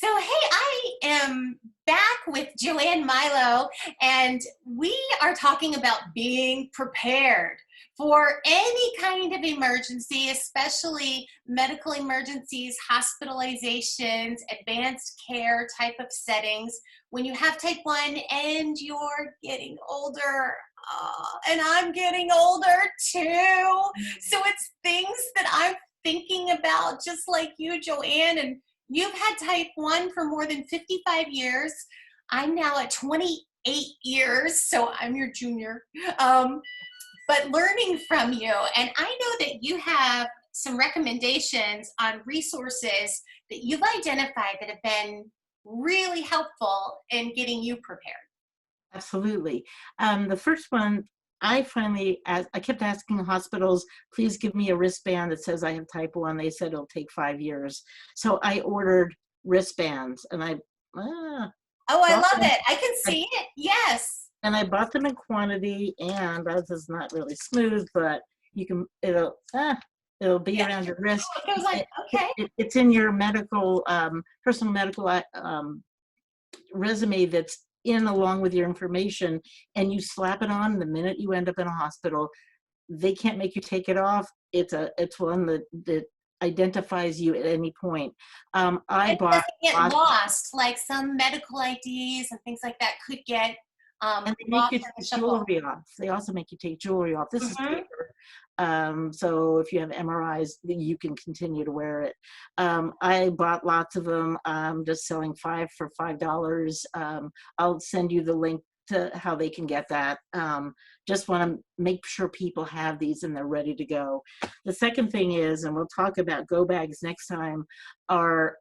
So, hey, I am back with Joanne Milo, and we are talking about being prepared for any kind of emergency, especially medical emergencies, hospitalizations, advanced care type of settings. When you have type 1 and you're getting older, and I'm getting older too. So, it's things that I'm thinking about, just like you, Joanne, and you've had type 1 for more than 55 years. I'm now at 28 years, so I'm your junior. But learning from you, and I know that you have some recommendations on resources that you've identified that have been really helpful in getting you prepared. Absolutely. The first one, I kept asking hospitals, please give me a wristband that says I have type 1. They said it'll take 5 years. So I ordered wristbands and Oh, I bought love them. it. I can I, see it. Yes. and I bought them in quantity, and this is not really smooth, but it'll be Yeah. around your wrist. It goes on. Okay. It's in your personal medical resume that's in along with your information, and you slap it on the minute you end up in a hospital. They can't make you take it off. It's one that identifies you at any point. I It bought doesn't get lots, lost like some medical IDs and things like that could get and they make lost you in the take shuffle. jewelry off. They also make you take jewelry off. This is Hmm. paper. So if you have MRIs, then you can continue to wear it. I bought lots of them. Just selling 5 for $5. I'll send you the link to how they can get that. Just want to make sure people have these and they're ready to go. The second thing is, and we'll talk about go bags next time, are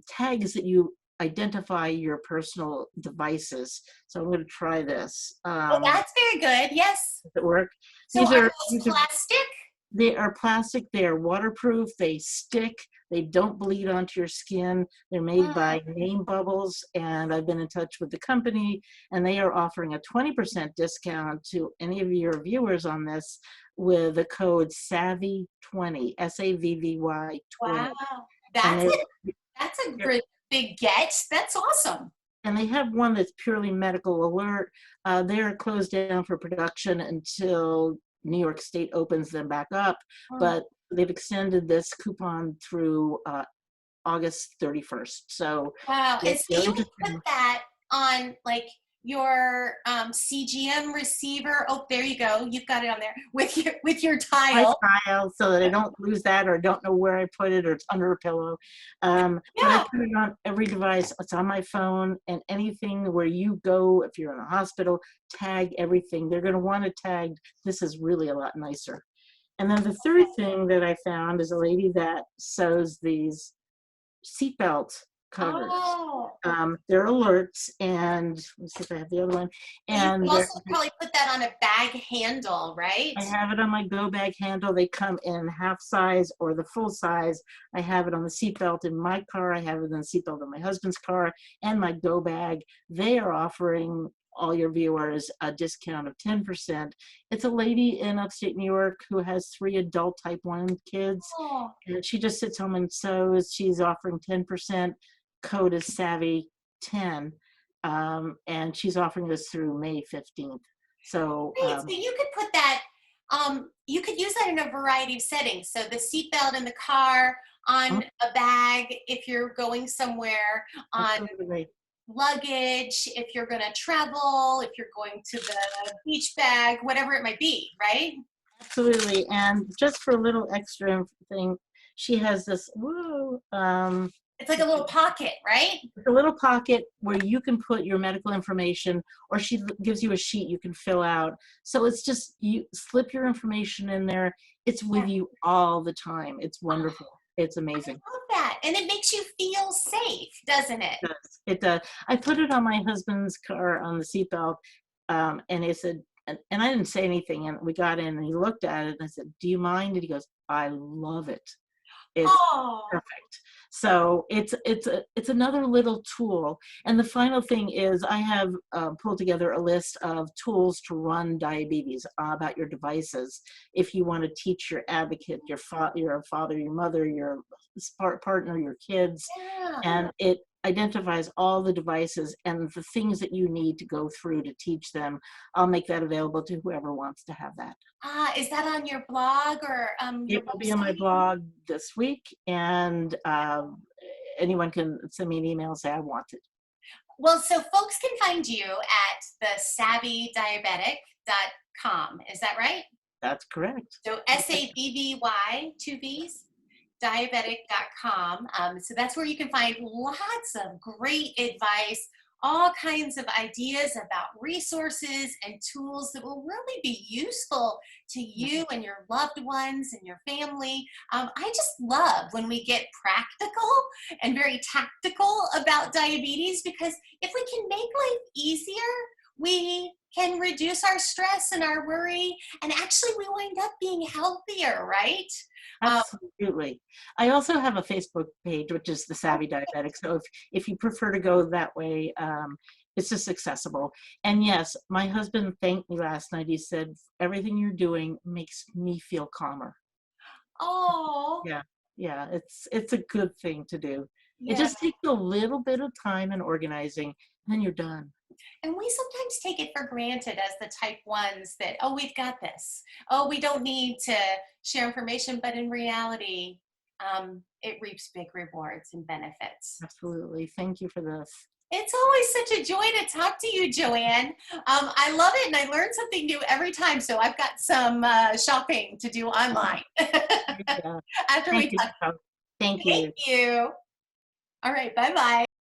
tags that you identify your personal devices. So I'm going to try this. Oh, that's very good. Yes. Does it work? So These are are those these are plastic? they are plastic. They are waterproof. They stick. They don't bleed onto your skin. They're made Mm. by Name Bubbles, and I've been in touch with the company, and they are offering a 20% discount to any of your viewers on this with the code SAVVY20, SAVVY 20. Wow. And That's they it. That's a great big get. That's awesome. and they have one that's purely medical alert. They're closed down for production until New York State opens them back up, Mm. but they've extended this coupon through August 31st. So Wow. And if so you're you can interested, put that on like your CGM receiver. Oh, there you go. You've got it on there with your my tile. file so that I don't lose that or don't know where I put it or it's under a pillow. But I Yeah. put it on every device. It's on my phone, and anything where you go, if you're in a hospital, tag everything. They're going to want to tag. This is really a lot nicer. And then the third thing that I found is a lady that sews these seatbelt covers. Oh. They're alerts, and let's see if I have the other one. But you And can also probably put that on a bag handle, right? I have it on my go bag handle. They come in half size or the full size. I have it on the seatbelt in my car. I have it on the seatbelt in my husband's car and my go bag. They are offering all your viewers a discount of 10%. It's a lady in upstate New York who has 3 adult type 1 kids, Oh. and she just sits home and sews. She's offering 10%. Code is SAVVY10, and she's offering this through May 15th. So Great. So you could put that, you could use that in a variety of settings. So the seatbelt in the car, on a bag if you're going somewhere, on absolutely. luggage if you're going to travel, if you're going to the beach bag, whatever it might be, right? Absolutely. And just for a little extra thing, she has this It's like a little pocket, right? a little pocket where you can put your medical information, or she gives you a sheet you can fill out. So it's just you slip your information in there. It's Yeah. with you all the time. It's wonderful. It's I amazing. love that. And it makes you feel safe, doesn't it? It does. It does. I put it on my husband's car on the seatbelt, and he said, and I didn't say anything, and we got in, and he looked at it, and I said, "Do you mind?" And he goes, "I love it. It's Oh, perfect." So it's another little tool. And the final thing is, I have pulled together a list of tools to run diabetes, about your devices. If you want to teach your advocate, your father, your mother, your partner, your kids, yeah. and identifies all the devices and the things that you need to go through to teach them. I'll make that available to whoever wants to have that. Is that on your blog or your It will be on my website? blog this week, and anyone can send me an email and say I want it. Well, so folks can find you at the savvydiabetic.com. Is that right? That's correct. So SAVVY, two V's, diabetic.com. So that's where you can find lots of great advice, all kinds of ideas about resources and tools that will really be useful to you and your loved ones and your family. I just love when we get practical and very tactical about diabetes, because if we can make life easier, we can reduce our stress and our worry, and actually we wind up being healthier, right? Um, Absolutely. I also have a Facebook page, which is the Savvy Diabetic. So if you prefer to go that way, it's just accessible. And yes, my husband thanked me last night. He said, everything you're doing makes me feel calmer. oh, Yeah, yeah, it's a good thing to do. It yeah. just takes a little bit of time and organizing, and then you're done. And we sometimes take it for granted as the type ones that, oh, we've got this. Oh, we don't need to share information. But in reality, it reaps big rewards and benefits. Absolutely. Thank you for this. It's always such a joy to talk to you, Joanne. I love it, and I learn something new every time. So I've got some shopping to do online Yeah. after Thank we you. talk. Thank Thank you. you. All right, bye bye.